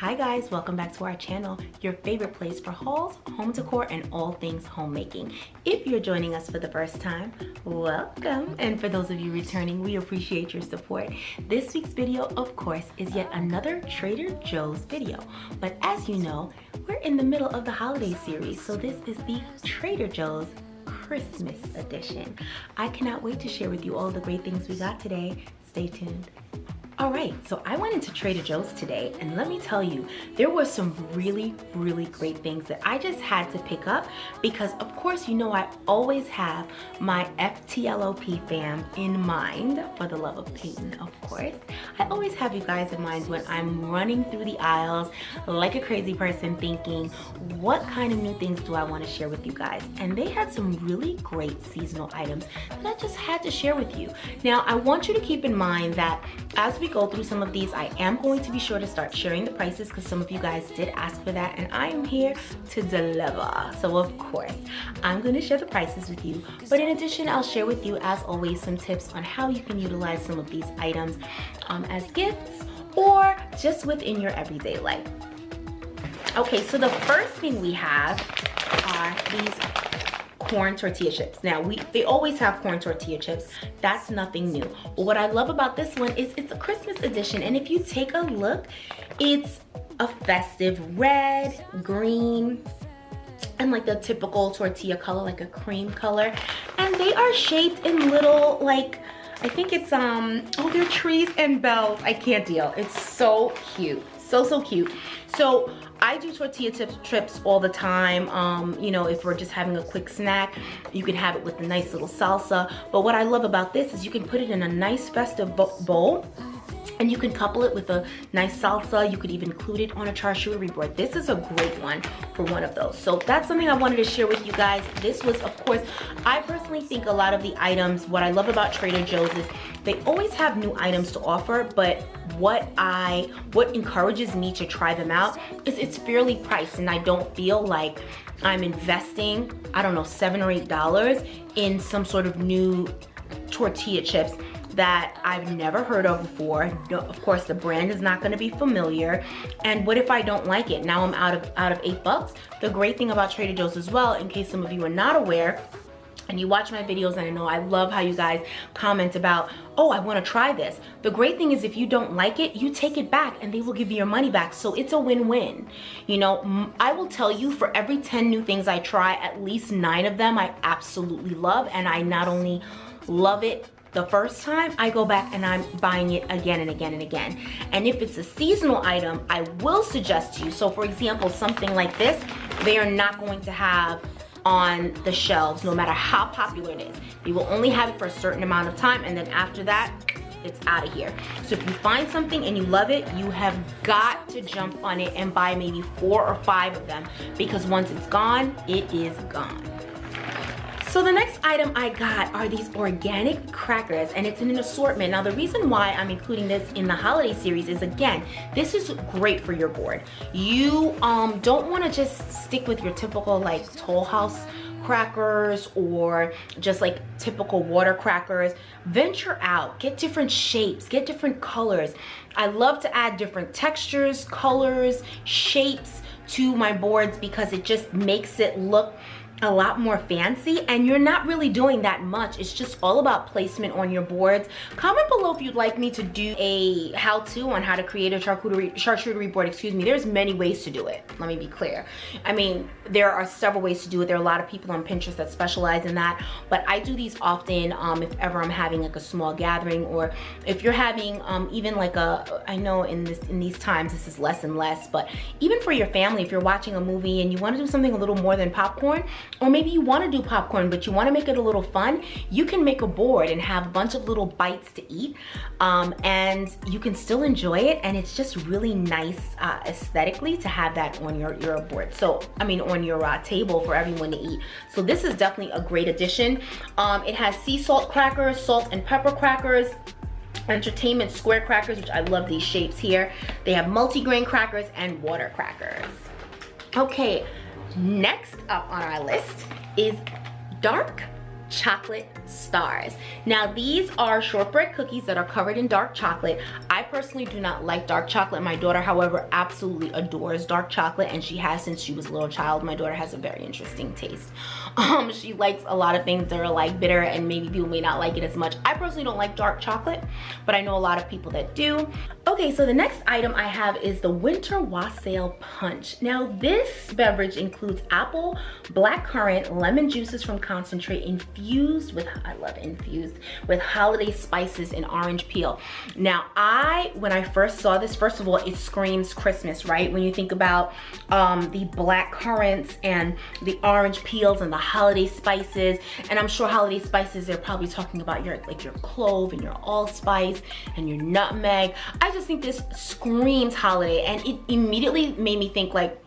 Hi guys, welcome back to our channel, your favorite place for hauls, home decor, and all things homemaking. If you're joining us for the first time, welcome. And for those of you returning, we appreciate your support. This week's video, of course, is yet another Trader Joe's video. But as you know, we're in the middle of the holiday series, so this is the Trader Joe's Christmas edition. I cannot wait to share with you all the great things we got today. Stay tuned. All right, so I went into Trader Joe's today, and let me tell you, there were some really great things that I just had to pick up because, of course, you know I always have my FTLOP fam in mind, for the love of Peyton, of course. I always have you guys in mind when I'm running through the aisles like a crazy person thinking, what kind of new things do I want to share with you guys? And they had some really great seasonal items that I just had to share with you. Now, I want you to keep in mind that as we go through some of these, I am going to be sure to start sharing the prices because some of you guys did ask for that, and I am here to deliver. So of course, I'm going to share the prices with you, but in addition, I'll share with you, as always, some tips on how you can utilize some of these items as gifts or just within your everyday life. Okay, so the first thing we have are these corn tortilla chips. Now, they always have corn tortilla chips. That's nothing new. But what I love about this one is it's a Christmas edition. And if you take a look, it's a festive red, green, and like the typical tortilla color, like a cream color. And they are shaped in little, like, I think it's, oh, they're trees and bells. I can't deal. It's so cute. So cute. So I do tortilla chips all the time. You know, if we're just having a quick snack, you can have it with a nice little salsa. But what I love about this is you can put it in a nice festive bowl, and you can couple it with a nice salsa. You could even include it on a charcuterie board. This is a great one for one of those. So that's something I wanted to share with you guys. This was, of course, I personally think a lot of the items, what I love about Trader Joe's is they always have new items to offer, but what encourages me to try them out is it's fairly priced, and I don't feel like I'm investing, I don't know, $7 or $8 in some sort of new tortilla chips that I've never heard of before. No, of course, the brand is not going to be familiar. And what if I don't like it? Now I'm out of $8. The great thing about Trader Joe's as well, in case some of you are not aware, and you watch my videos, and I know I love how you guys comment about, oh, I want to try this. The great thing is if you don't like it, you take it back and they will give you your money back. So it's a win-win. You know, I will tell you, for every 10 new things I try, at least 9 of them I absolutely love. And I not only love it the first time, I go back and I'm buying it again and again and again. And if it's a seasonal item, I will suggest to you. So for example, something like this, they are not going to have on the shelves no matter how popular it is. They will only have it for a certain amount of time, and then after that, it's out of here. So if you find something and you love it, you have got to jump on it and buy maybe 4 or 5 of them, because once it's gone, it is gone. So the next item I got are these organic crackers, and it's in an assortment. Now the reason why I'm including this in the holiday series is, again, this is great for your board. You don't want to just stick with your typical like Toll House crackers or just like typical water crackers. Venture out, get different shapes, get different colors. I love to add different textures, colors, shapes to my boards because it just makes it look a lot more fancy, and you're not really doing that much. It's just all about placement on your boards. Comment below if you'd like me to do a how-to on how to create a charcuterie board, excuse me. There's many ways to do it, let me be clear. I mean, there are several ways to do it. There are a lot of people on Pinterest that specialize in that, but I do these often if ever I'm having like a small gathering, or if you're having even like I know in these times this is less and less, but even for your family, if you're watching a movie and you want to do something a little more than popcorn, or maybe you want to do popcorn but you want to make it a little fun, you can make a board and have a bunch of little bites to eat, and you can still enjoy it, and it's just really nice aesthetically to have that on your board. So I mean on your table for everyone to eat. So this is definitely a great addition. It has sea salt crackers, salt and pepper crackers, entertainment square crackers, which I love these shapes here. They have multi-grain crackers and water crackers. Okay, next up on our list is dark chocolate stars. Now these are shortbread cookies that are covered in dark chocolate. I personally do not like dark chocolate. My daughter, however, absolutely adores dark chocolate, and she has since she was a little child. My daughter has a very interesting taste. She likes a lot of things that are like bitter, and maybe people may not like it as much. I personally don't like dark chocolate, but I know a lot of people that do. Okay, so the next item I have is the Winter Wassail Punch. Now this beverage includes apple, blackcurrant, lemon juices from concentrate infused with, I love infused, with holiday spices and orange peel. Now when I first saw this, first of all, it screams Christmas, right? When you think about the black currants and the orange peels and the holiday spices, and I'm sure holiday spices, they're probably talking about your clove and your allspice and your nutmeg. I just think this screams holiday, and it immediately made me think like,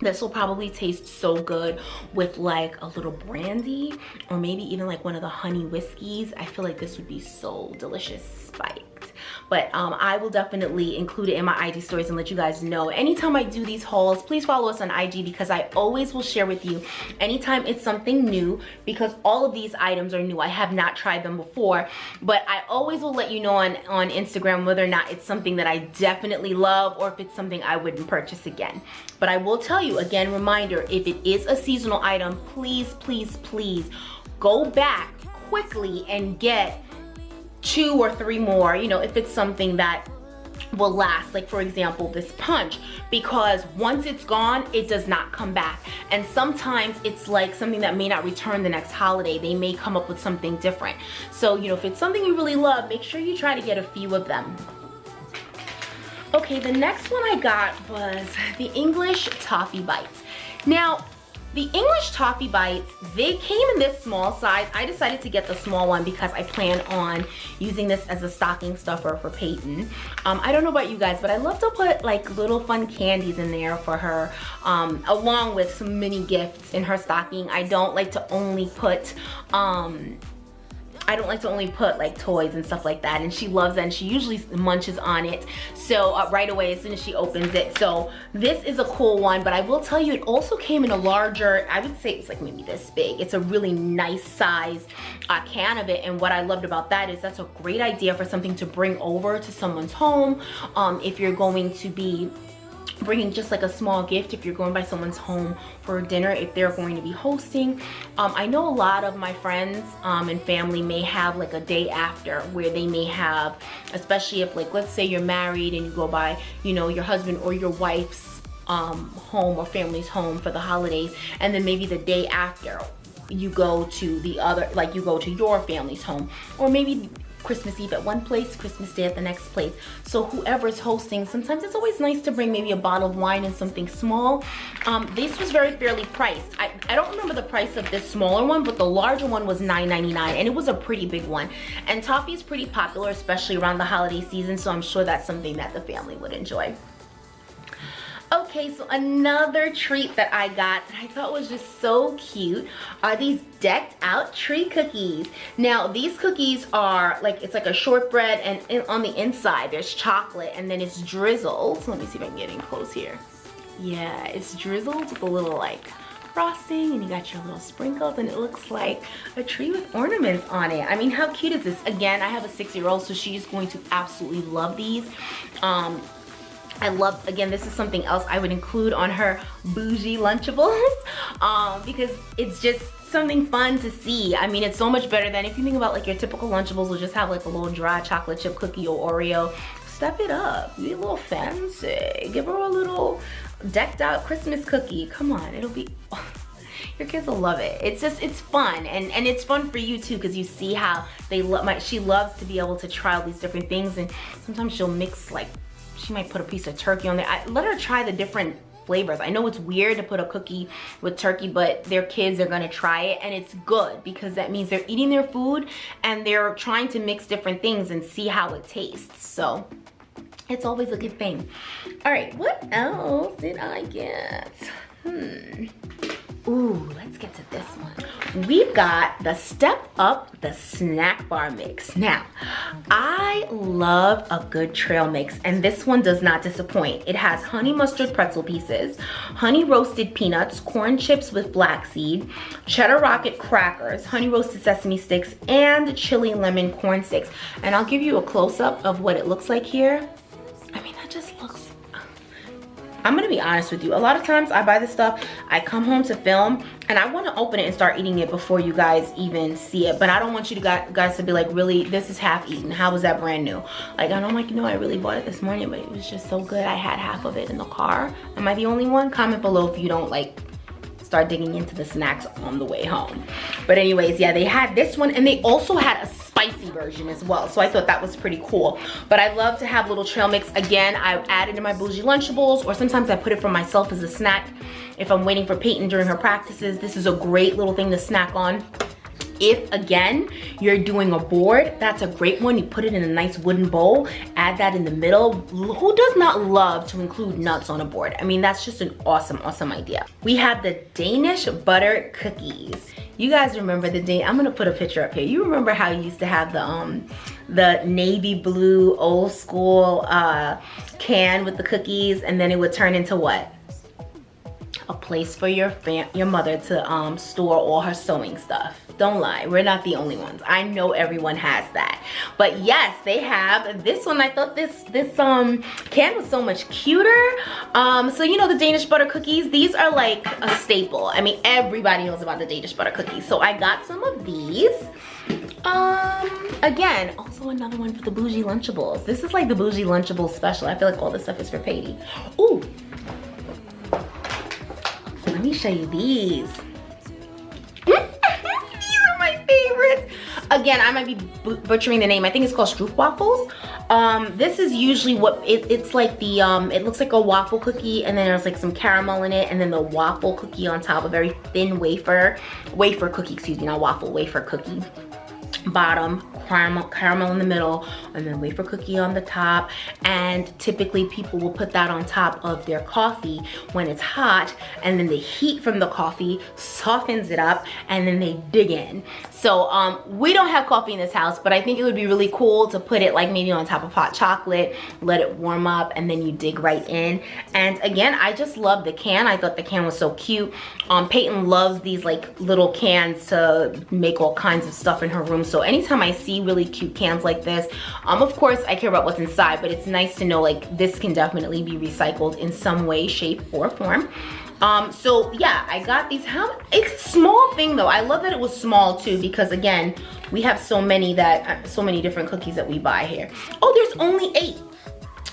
this will probably taste so good with like a little brandy, or maybe even like one of the honey whiskeys. I feel like this would be so delicious spiked. But I will definitely include it in my IG stories and let you guys know. Anytime I do these hauls, please follow us on IG, because I always will share with you anytime it's something new, because all of these items are new. I have not tried them before, but I always will let you know on Instagram whether or not it's something that I definitely love or if it's something I wouldn't purchase again. But I will tell you, again, reminder, if it is a seasonal item, please, please, please go back quickly and get 2 or 3 more, you know, if it's something that will last, like for example this punch, because once it's gone, it does not come back. And sometimes it's like something that may not return the next holiday. They may come up with something different. So, you know, if it's something you really love, make sure you try to get a few of them. Okay, the next one I got was the English Toffee Bites. Now, the English Toffee Bites, they came in this small size. I decided to get the small one because I plan on using this as a stocking stuffer for Peyton. I don't know about you guys, but I love to put like little fun candies in there for her, along with some mini gifts in her stocking. I don't like to only put like toys and stuff like that, and she loves that, and she usually munches on it so right away as soon as she opens it. So this is a cool one, but I will tell you, it also came in a larger, I would say it's like maybe this big. It's a really nice size can of it, and what I loved about that is that's a great idea for something to bring over to someone's home. If you're going to be bringing just like a small gift, if you're going by someone's home for dinner, if they're going to be hosting. I know a lot of my friends and family may have like a day after where they may have, especially if like, let's say you're married and you go by, you know, your husband or your wife's home or family's home for the holidays, and then maybe the day after you go to the other, like you go to your family's home, or maybe Christmas Eve at one place, Christmas Day at the next place. So whoever's hosting, sometimes it's always nice to bring maybe a bottle of wine and something small. This was very fairly priced. I don't remember the price of this smaller one, but the larger one was $9.99, and it was a pretty big one. And toffee is pretty popular, especially around the holiday season, so I'm sure that's something that the family would enjoy. Okay, so another treat that I got that I thought was just so cute are these decked out tree cookies. Now these cookies are like, it's like a shortbread, and on the inside there's chocolate, and then it's drizzled. So let me see if I can get in close here. Yeah, it's drizzled with a little like frosting, and you got your little sprinkles, and it looks like a tree with ornaments on it. I mean, how cute is this? Again, I have a 6-year-old, so she's going to absolutely love these. I love, again, this is something else I would include on her bougie Lunchables, because it's just something fun to see. I mean, it's so much better than if you think about like your typical Lunchables will just have like a little dry chocolate chip cookie or Oreo. Step it up, be a little fancy, give her a little decked out Christmas cookie. Come on, it'll be, your kids will love it. It's just, it's fun, and it's fun for you too, because you see how they love, she loves to be able to try all these different things, and sometimes she'll mix like, she might put a piece of turkey on there. Let her try the different flavors. I know it's weird to put a cookie with turkey, but their kids are gonna try it, and it's good because that means they're eating their food and they're trying to mix different things and see how it tastes. So it's always a good thing. All right, what else did I get? Ooh, let's get to this one. We've got the Step Up the Snack Bar Mix. Now, I love a good trail mix, and this one does not disappoint. It has honey mustard pretzel pieces, honey roasted peanuts, corn chips with flaxseed, cheddar rocket crackers, honey roasted sesame sticks, and chili lemon corn sticks. And I'll give you a close-up of what it looks like here. I mean, that just looks... I'm gonna be honest with you. A lot of times I buy this stuff, I come home to film, and I wanna open it and start eating it before you guys even see it. But I don't want you to guys to be like, really, this is half eaten. How was that brand new? Like, I'm like, you know, I really bought it this morning, but it was just so good. I had half of it in the car. Am I the only one? Comment below if you don't like start digging into the snacks on the way home. But anyways, yeah, they had this one, and they also had a spicy version as well, so I thought that was pretty cool. But I love to have little trail mix. Again, I add it in my bougie Lunchables, or sometimes I put it for myself as a snack if I'm waiting for Peyton during her practices. This is a great little thing to snack on. If, again, you're doing a board, that's a great one. You put it in a nice wooden bowl, add that in the middle. Who does not love to include nuts on a board? I mean, that's just an awesome, awesome idea. We have the Danish butter cookies. You guys remember I'm gonna put a picture up here. You remember how you used to have the navy blue old school can with the cookies, and then it would turn into what? A place for your mother to store all her sewing stuff. Don't lie, we're not the only ones. I know everyone has that. But yes, they have this one. I thought this can was so much cuter. So you know the Danish butter cookies, these are like a staple. I mean, everybody knows about the Danish butter cookies. So I got some of these. Again, also another one for the bougie Lunchables. This is like the bougie Lunchables special. I feel like all this stuff is for Patty. Ooh. Let me show you these. These are my favorites. Again, I might be butchering the name. I think it's called Stroopwafels. This is usually what it's like the it looks like a waffle cookie, and then there's like some caramel in it, and then the waffle cookie on top, a very thin wafer cookie, excuse me, not waffle, wafer cookie. Bottom, caramel in the middle, and then wafer cookie on the top. And typically people will put that on top of their coffee when it's hot, and then the heat from the coffee softens it up, and then they dig in. So we don't have coffee in this house, but I think it would be really cool to put it like maybe on top of hot chocolate, let it warm up, and then you dig right in. And again, I just love the can. I thought the can was so cute. Peyton loves these like little cans to make all kinds of stuff in her room. So anytime I see really cute cans like this, of course I care about what's inside, but it's nice to know like this can definitely be recycled in some way, shape, or form. So yeah, I got these. It's a small thing though. I love that it was small too, because again, we have so many different cookies that we buy here. Oh, there's only 8.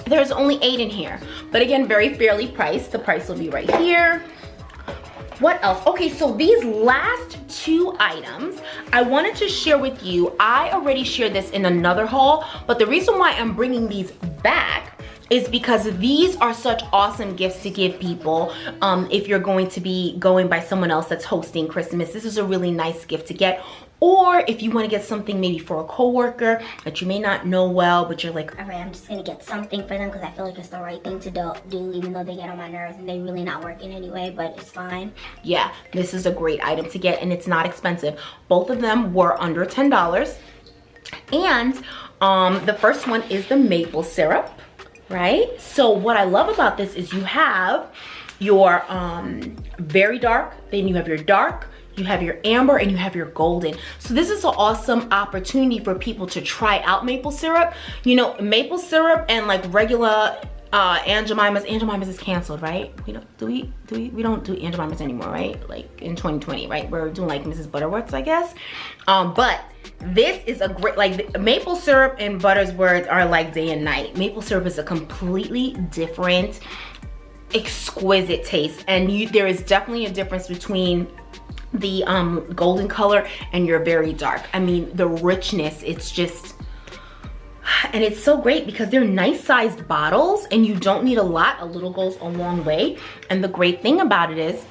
There's only 8 in here, but again, very fairly priced. The price will be right here. What else? Okay, so these last 2 items I wanted to share with you. I already shared this in another haul, but the reason why I'm bringing these back is because these are such awesome gifts to give people if you're going to be going by someone else that's hosting Christmas. This is a really nice gift to get. Or if you want to get something maybe for a coworker that you may not know well, but you're like, all right, I'm just gonna get something for them because I feel like it's the right thing to do, even though they get on my nerves and they're really not working anyway, but it's fine. Yeah, this is a great item to get, and it's not expensive. Both of them were under $10. And the first one is the maple syrup, right? So what I love about this is you have your very dark, then you have your dark, you have your amber, and you have your golden. So this is an awesome opportunity for people to try out maple syrup. You know, maple syrup and like regular Aunt Jemima's is canceled, right? We don't do Aunt Jemima's anymore, right? Like in 2020, right? We're doing like Mrs. Butterworth's, I guess. But this is a great, like maple syrup and Butterworth's are like day and night. Maple syrup is a completely different, exquisite taste, and there is definitely a difference between the golden color and your very dark. I mean, the richness, it's just, and it's so great because they're nice sized bottles and you don't need a lot. A little goes a long way. And the great thing about it is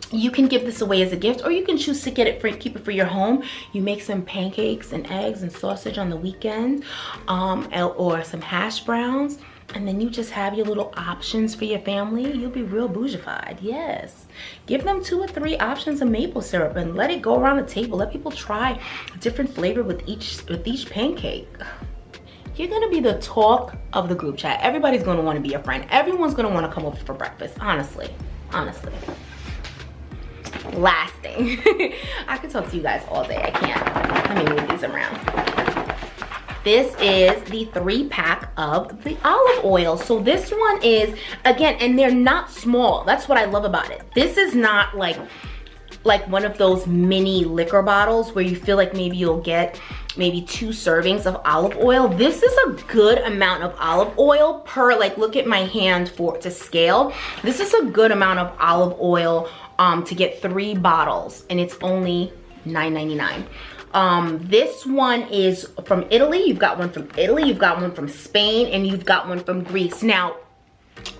you can give this away as a gift, or you can choose to get it keep it for your home. You make some pancakes and eggs and sausage on the weekend, or some hash browns. And then you just have your little options for your family. You'll be real bougified. Yes. Give them 2 or 3 options of maple syrup and let it go around the table. Let people try a different flavor with each pancake. You're gonna be the talk of the group chat. Everybody's gonna wanna be your friend. Everyone's gonna wanna come over for breakfast, honestly. Honestly. Last thing. I could talk to you guys all day. I can't. Let me move these around. This is the 3-pack of the olive oil. So this one is, again, and they're not small. That's what I love about it. This is not like one of those mini liquor bottles where you feel like maybe you'll get maybe 2 servings of olive oil. This is a good amount of olive oil per, like, look at my hand to scale. This is a good amount of olive oil to get 3 bottles, and it's only $9.99. This one is from Italy. You've got one from Italy, you've got one from Spain, and you've got one from Greece. Now,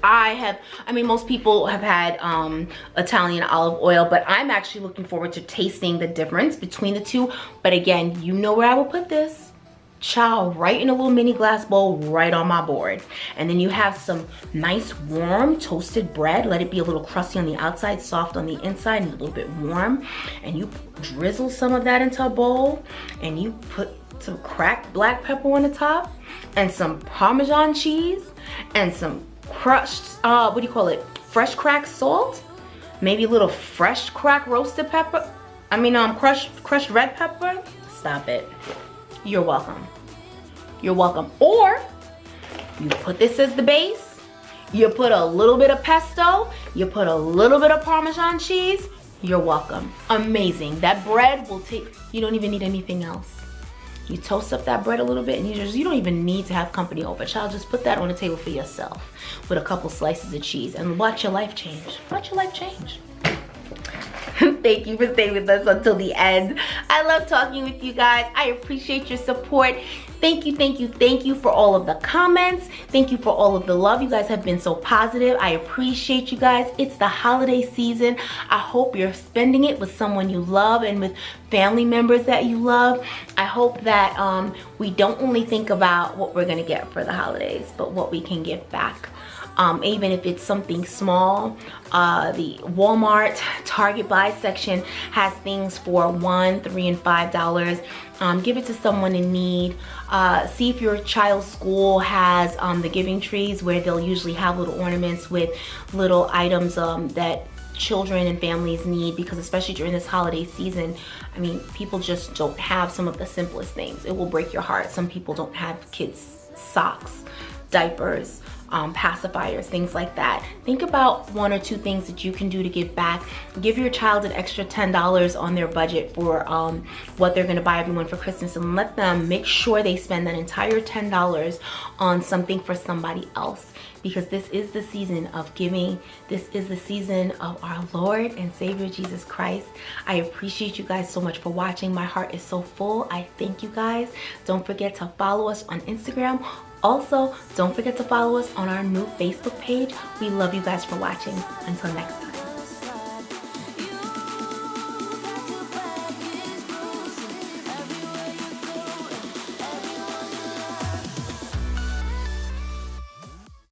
I mean, most people have had Italian olive oil, but I'm actually looking forward to tasting the difference between the 2. But again, you know where I will put this. Chow right in a little mini glass bowl right on my board. And then you have some nice warm toasted bread. Let it be a little crusty on the outside, soft on the inside, and a little bit warm. And you drizzle some of that into a bowl, and you put some cracked black pepper on the top, and some Parmesan cheese, and some crushed, what do you call it? Fresh cracked salt. Maybe a little fresh cracked roasted pepper. I mean, crushed red pepper. Stop it. You're welcome. You're welcome. Or you put this as the base. You put a little bit of pesto. You put a little bit of Parmesan cheese. You're welcome. Amazing. That bread will take, you don't even need anything else. You toast up that bread a little bit, and you don't even need to have company over. Child, just put that on the table for yourself with a couple slices of cheese and watch your life change. Watch your life change. Thank you for staying with us until the end. I love talking with you guys. I appreciate your support. Thank you, thank you, thank you for all of the comments. Thank you for all of the love. You guys have been so positive. I appreciate you guys. It's the holiday season. I hope you're spending it with someone you love and with family members that you love. I hope that we don't only think about what we're gonna get for the holidays, but what we can give back. Even if it's something small. The Walmart Target buy section has things for $1, $3, and $5. Give it to someone in need. See if your child's school has the giving trees where they'll usually have little ornaments with little items that children and families need, because especially during this holiday season, I mean, people just don't have some of the simplest things. It will break your heart. Some people don't have kids' socks, diapers, pacifiers, things like that. Think about 1 or 2 things that you can do to give back. Give your child an extra $10 on their budget for what they're gonna buy everyone for Christmas, and let them make sure they spend that entire $10 on something for somebody else, because this is the season of giving. This is the season of our Lord and Savior Jesus Christ. I appreciate you guys so much for watching. My heart is so full. I thank you guys. Don't forget to follow us on Instagram. Also, don't forget to follow us on our new Facebook page. We love you guys for watching. Until next time.